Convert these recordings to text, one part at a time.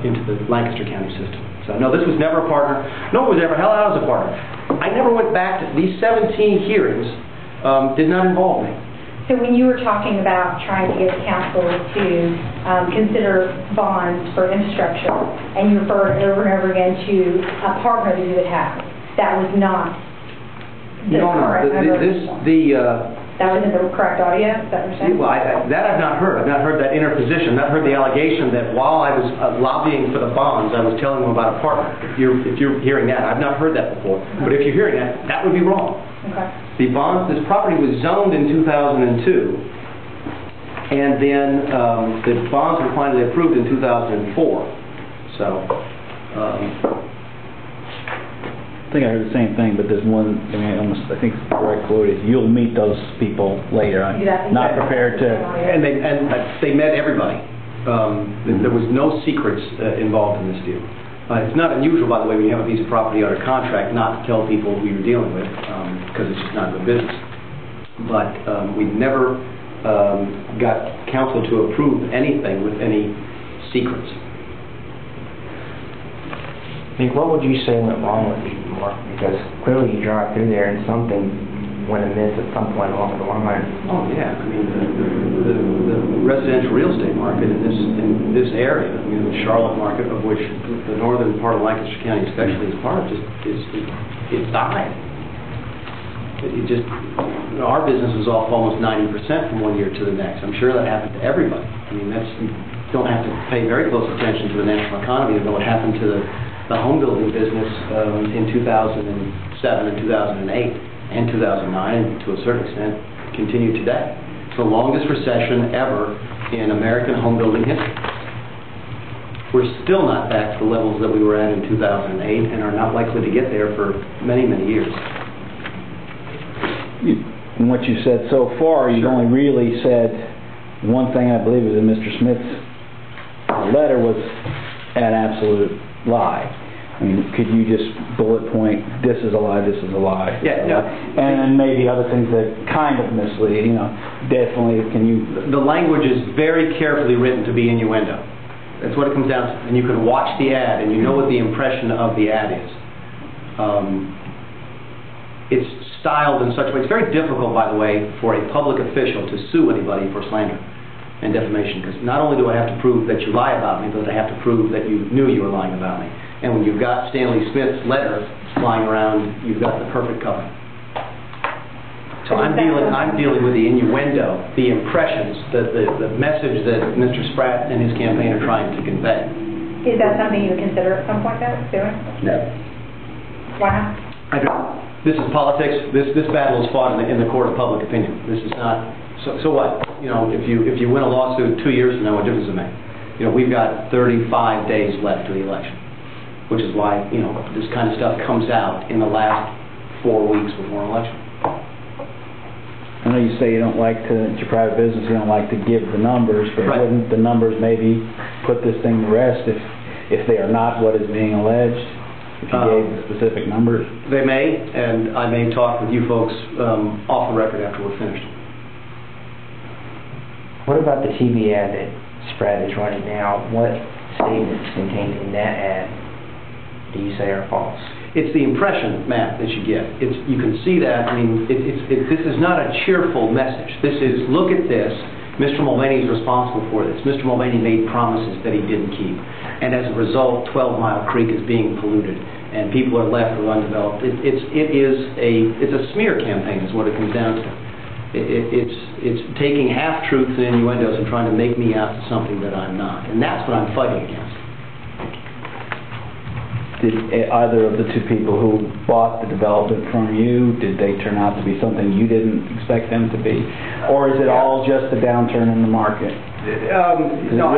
into the Lancaster County system. So no, this was never a partner. No one was ever held out as a partner. I never went back to these 17 hearings. Did not involve me. So when you were talking about trying to get the council to consider bonds for infrastructure, and you referred over and over again to a partner that you would have, that was not the correct that wasn't the correct audio? Is that what you're saying? Well, that I've not heard. I've not heard that interposition. I've not heard the allegation that while I was lobbying for the bonds, I was telling them about a partner. If you're hearing that, I've not heard that before. But if you're hearing that, that would be wrong. Okay. The bonds, this property was zoned in 2002, and then the bonds were finally approved in 2004. So, I think I heard the same thing, but there's one, I think the right quote is, "You'll meet those people later." I'm not prepared to... And they met everybody. There was no secrets involved in this deal. It's not unusual, by the way, when you have a piece of property under contract, not to tell people who you're dealing with, because it's just not good business. But we never got council to approve anything with any secrets. Nick, what would you say went wrong with Eden Mark? Because clearly you drive through there and something went amiss at some point along the line. Oh yeah, I mean the residential real estate market in this area, I mean the Charlotte market, of which the northern part of Lancaster County especially is part of, it died. It just, our business was off almost 90% from one year to the next. I'm sure that happened to everybody. I mean you don't have to pay very close attention to the national economy to know what happened to the home building business in 2007 and 2008 and 2009, and to a certain extent continue today. It's the longest recession ever in American home building history. We're still not back to the levels that we were at in 2008 and are not likely to get there for many, many years. In what you said so far, you've only really said one thing, I believe, is that Mr. Smith's letter was an absolute lie. I mean, could you just bullet point, this is a lie, this is a lie? Yeah, no. And then maybe other things that kind of mislead, definitely, can you... The language is very carefully written to be innuendo. That's what it comes down to. And you can watch the ad and you know what the impression of the ad is. It's styled in such a way. It's very difficult, by the way, for a public official to sue anybody for slander and defamation, because not only do I have to prove that you lie about me, but I have to prove that you knew you were lying about me. And when you've got Stanley Smith's letter flying around, you've got the perfect cover. So I'm dealing with the innuendo, the impressions, the message that Mr. Spratt and his campaign are trying to convey. Is that something you would consider at some point, though, doing? No. Why not? I don't. This is politics. This battle is fought in the court of public opinion. This is not. So what? If you win a lawsuit 2 years from now, what difference does it make? We've got 35 days left to the election, which is why this kind of stuff comes out in the last 4 weeks before an election. I know you say you don't like to, it's your private business, you don't like to give the numbers, but right. Wouldn't the numbers maybe put this thing to rest if they are not what is being alleged? If you gave the specific numbers? They may, and I may talk with you folks off the record after we're finished. What about the TV ad that Spratt is running now? What statements contained in that ad do you say are false? It's the impression, Matt, that you get. You can see that. I mean, this is not a cheerful message. This is, look at this. Mr. Mulvaney is responsible for this. Mr. Mulvaney made promises that he didn't keep. And as a result, 12 Mile Creek is being polluted, and people are left with undeveloped. It's a smear campaign is what it comes down to. It's taking half-truths and innuendos and trying to make me out to something that I'm not. And that's what I'm fighting against. Did either of the two people who bought the development from you, did they turn out to be something you didn't expect them to be? Or is it all just a downturn in the market? No,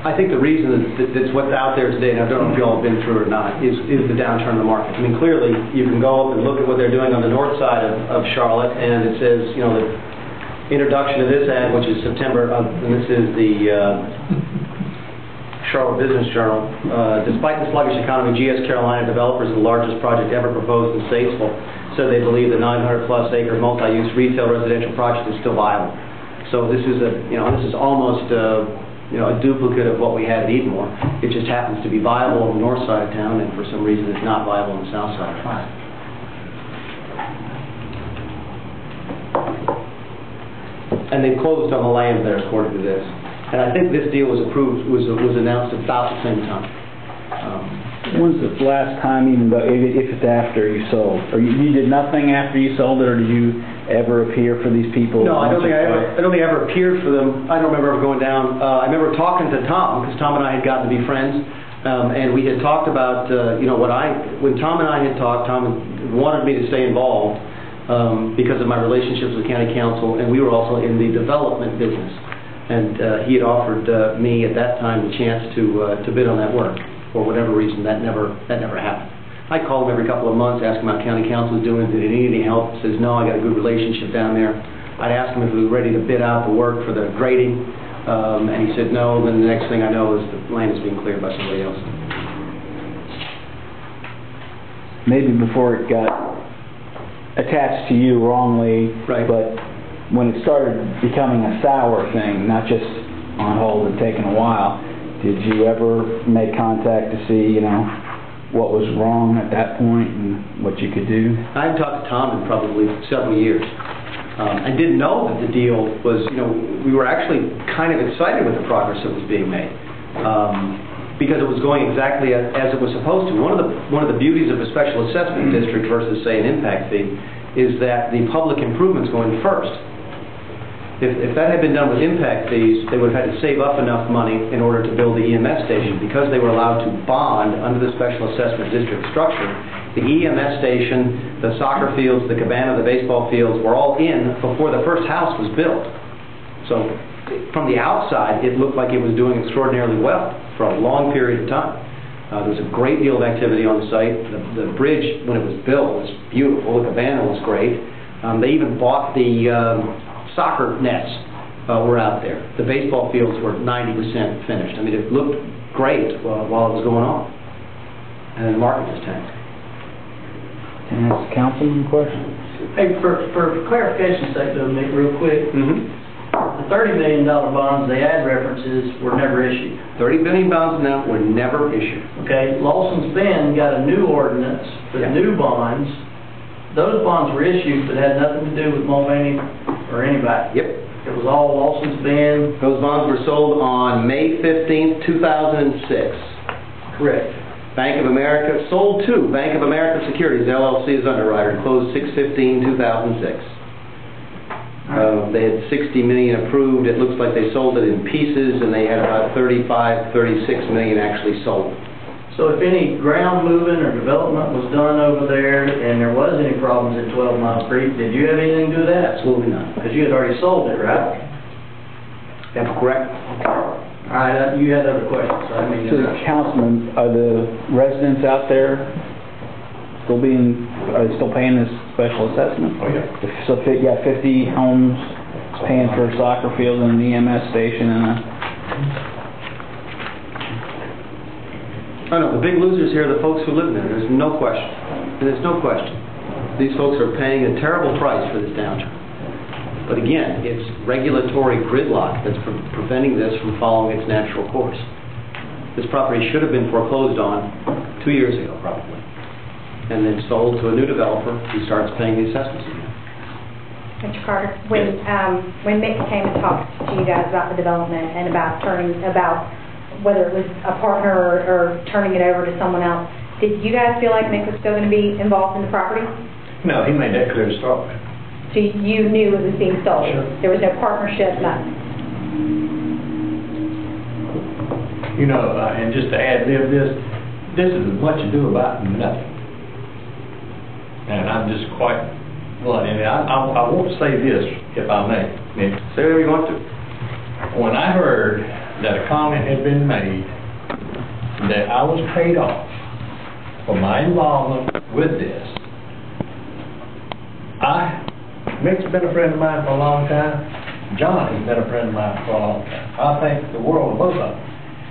I think the reason that's what's out there today, and I don't know if you all have been through it or not, is the downturn in the market. I mean, clearly, you can go up and look at what they're doing on the north side of Charlotte, and it says, the introduction of this ad, which is September, and this is the Charlotte Business Journal. Despite the sluggish economy, GS Carolina developers, the largest project ever proposed in Statesville, said they believe the 900-plus acre multi-use retail residential project is still viable. So this is almost a duplicate of what we had at Edenmore. It just happens to be viable on the north side of town, and for some reason it's not viable on the south side of town. And they closed on the land there according to this. And I think this deal was announced about the same time. When's the last time, even though, if it's after you sold? Or you did nothing after you sold it, or did you ever appear for these people? No, I don't think I ever appeared for them. I don't remember ever going down. I remember talking to Tom, because Tom and I had gotten to be friends, and we had talked about, when Tom and I had talked, Tom wanted me to stay involved because of my relationships with county council, and we were also in the development business. And he had offered me at that time the chance to bid on that work. For whatever reason, that never happened. I called him every couple of months, asked him how county council was doing, did he need any help? He says, no, I got a good relationship down there. I'd ask him if he was ready to bid out the work for the grading, and he said no. Then the next thing I know is the land is being cleared by somebody else. Maybe before it got attached to you wrongly, right. But when it started becoming a sour thing, not just on hold and taking a while, did you ever make contact to see, what was wrong at that point and what you could do? I haven't talked to Tom in probably several years. I didn't know that the deal was, we were actually kind of excited with the progress that was being made because it was going exactly as it was supposed to. One of the beauties of a special assessment district versus, say, an impact fee is that the public improvements going first. If that had been done with impact fees, they would have had to save up enough money in order to build the EMS station. Because they were allowed to bond under the special assessment district structure, the EMS station, the soccer fields, the cabana, the baseball fields were all in before the first house was built. So from the outside, it looked like it was doing extraordinarily well for a long period of time. There was a great deal of activity on the site. The bridge, when it was built, was beautiful. The cabana was great. They even bought the soccer nets were out there. The baseball fields were 90% finished. I mean, it looked great while it was going on. And then the market just tanked. Can I ask the councilman a question? Hey, for clarification's sake, though, Nick, real quick, the $30 million bonds, the ad references were never issued. 30 billion bonds now were never issued. Okay, Lawson's Ben got a new ordinance for new bonds. Those bonds were issued, but had nothing to do with Mulvaney or anybody. Yep. It was all Lawson's Ben. Those bonds were sold on May 15th, 2006. Correct. Bank of America, sold to Bank of America Securities, LLC as underwriter, closed 6/15/2006. They had 60 million approved. It looks like they sold it in pieces, and they had about 35, 36 million actually sold. So if any ground moving or development was done over there and there was any problems at 12 Mile Creek, did you have anything to do with that? Absolutely not. Because you had already sold it, right? That's correct. All right, you had other questions. So I mean, So, Councilman, are the residents out there are they still paying this special assessment? Oh, yeah. So, 50 homes paying for a soccer field and an EMS station and a... Oh no, the big losers here are the folks who live there. There's no question. There's no question. These folks are paying a terrible price for this downturn. But again, it's regulatory gridlock that's preventing this from following its natural course. This property should have been foreclosed on 2 years ago, probably, and then sold to a new developer who starts paying the assessments again. Mr. Carter, when Mick came and talked to you guys about the development and about whether it was a partner or turning it over to someone else, did you guys feel like Mick was still going to be involved in the property? No, he made that clear to start with. So you knew it was being sold? Sure. There was no partnership, nothing? And just to add this is as much ado about nothing. And I'm just quite blunt in it. I want to say this, if I may, Nick. Say whatever you want to. When I heard that a comment had been made that I was paid off for my involvement with this, Mick's been a friend of mine for a long time. John has been a friend of mine for a long time. I think the world of both of them.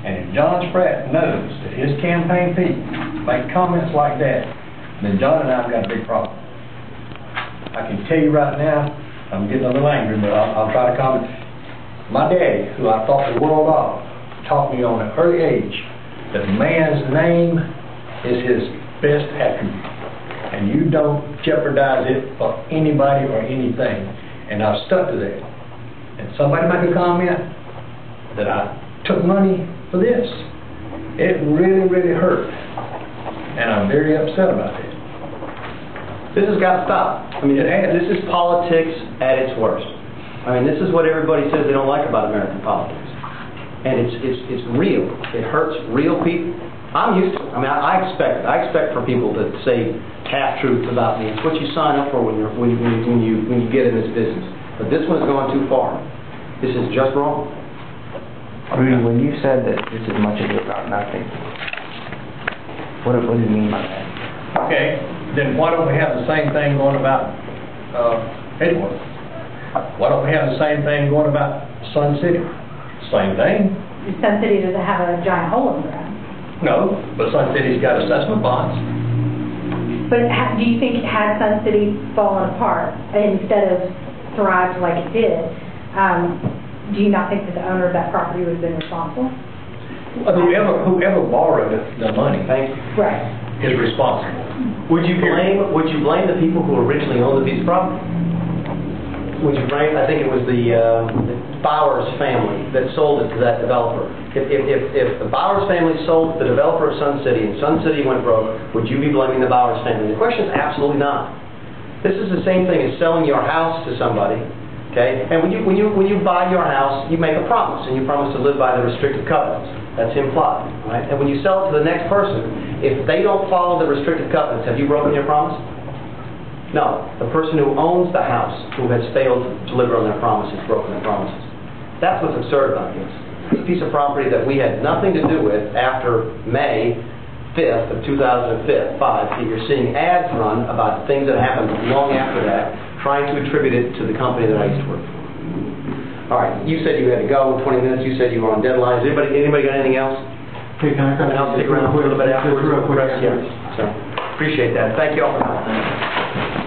And if John Spratt knows that his campaign people make comments like that, then John and I have got a big problem. I can tell you right now, I'm getting a little angry, but I'll try to comment. My daddy, who I thought the world of, taught me on an early age that a man's name is his best attribute. And you don't jeopardize it for anybody or anything. And I've stuck to that. And somebody make a comment that I took money for this. It really, really hurt. And I'm very upset about it. This has got to stop. I mean, this is politics at its worst. I mean, this is what everybody says they don't like about American politics. And it's real. It hurts real people. I'm used to it. I mean, I expect for people to say half-truths about me. It's what you sign up for when you get in this business. But this one's gone too far. This is just wrong. Rudy, when you said that this is much ado about nothing, what do you mean by that? Okay, then why don't we have the same thing going about Edgewater? Why don't we have the same thing going about Sun City? Same thing. Sun City doesn't have a giant hole in the ground. No, but Sun City's got assessment bonds. But do you think had Sun City fallen apart instead of thrived like it did, do you not think that the owner of that property would have been responsible? Whoever borrowed the money Right. is responsible. Would you blame the people who originally owned the piece of property? Would you blame? I think it was the Bowers family that sold it to that developer. If the Bowers family sold to the developer of Sun City and Sun City went broke, would you be blaming the Bowers family? The question is absolutely not. This is the same thing as selling your house to somebody. Okay? And when you buy your house, you make a promise, and you promise to live by the restrictive covenants. That's implied, right? And when you sell it to the next person, if they don't follow the restrictive covenants, have you broken your promise? No. The person who owns the house, who has failed to deliver on their promise, has broken their promises. That's what's absurd about this. It's a piece of property that we had nothing to do with after May 5th of 2005, that you're seeing ads run about things that happened long after that, trying to attribute it to the company that I used to work for. All right, you said you had to go in 20 minutes. You said you were on deadlines. Anybody got anything else? Hey, can I come I'll stick around for a little bit afterwards. Just real quick. Yeah. So, appreciate that. Thank you all for coming.